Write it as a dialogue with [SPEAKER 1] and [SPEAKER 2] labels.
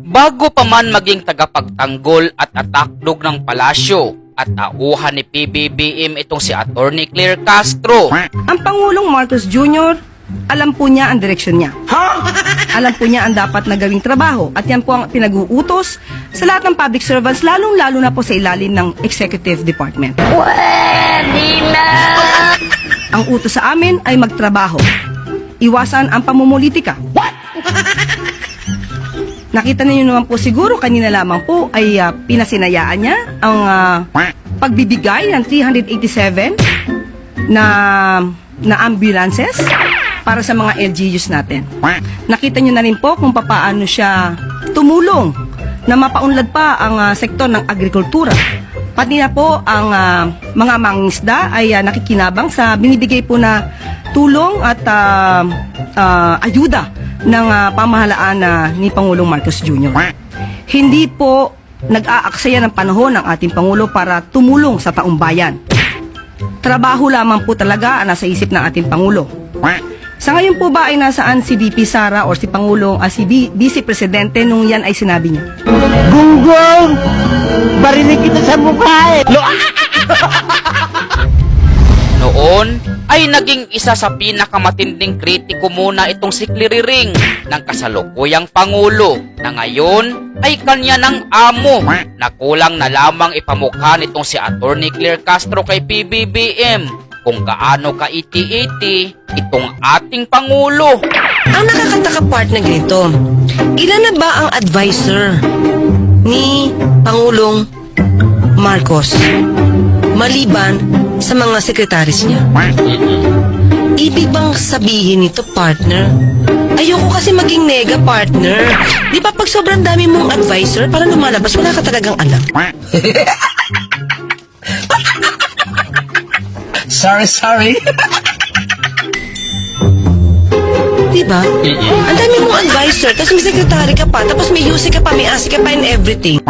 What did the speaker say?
[SPEAKER 1] Bago pa man maging tagapagtanggol at atakdog ng palasyo at tauhan ni PBBM itong si Attorney Claire Castro.
[SPEAKER 2] Ang Pangulong Marcos Jr., alam po niya ang direksyon niya. Alam po niya ang dapat na gawing trabaho at yan po ang pinag-uutos sa lahat ng public servants, lalong-lalo na po sa ilalim ng Executive Department. Ang utos sa amin ay magtrabaho. Iwasan ang pamumulitika. Nakita niyo naman po siguro kanina lamang po ay pinasinayaan niya ang pagbibigay ng 387 na ambulances para sa mga LGUs natin. Nakita niyo na rin po kung paano siya tumulong na mapaunlad pa ang sektor ng agrikultura. Pati na po ang mga mangingisda ay nakikinabang sa binibigay po na tulong at ayuda ng pamahalaan ni Pangulong Marcos Jr. Hindi po nag-aaksaya ng panahon ng ating Pangulo para tumulong sa taong bayan. Trabaho lamang po talaga ang nasa isip ng ating Pangulo. Sa ngayon po ba ay nasaan si VP Sara o si Pangulong, si Vice Presidente nung yan ay sinabi niya?
[SPEAKER 3] Gunggong! Barinig kita sa mukha eh!
[SPEAKER 1] Noon ay naging isa sa pinakamatinding kritiko muna itong si Kliriring ng kasalukuyang Pangulo na ngayon ay kanya ng amo na kulang na lamang ipamukha nitong si Attorney Claire Castro kay PBBM kung gaano ka-iti-iti itong ating Pangulo.
[SPEAKER 4] Ang nakakataka part na ganito, ilan na ba ang advisor ni Pangulong Marcos maliban sa mga sekretaris niya? Ibig bang sabihin nito, partner? Ayoko kasi maging nega, partner. Di ba pag sobrang dami mong advisor, parang lumalabas, wala ka talagang alam.
[SPEAKER 3] Sorry.
[SPEAKER 4] Di ba? Ang dami mong advisor, tapos may sekretary ka pa, tapos may UC ka pa, may ASI ka pa and everything.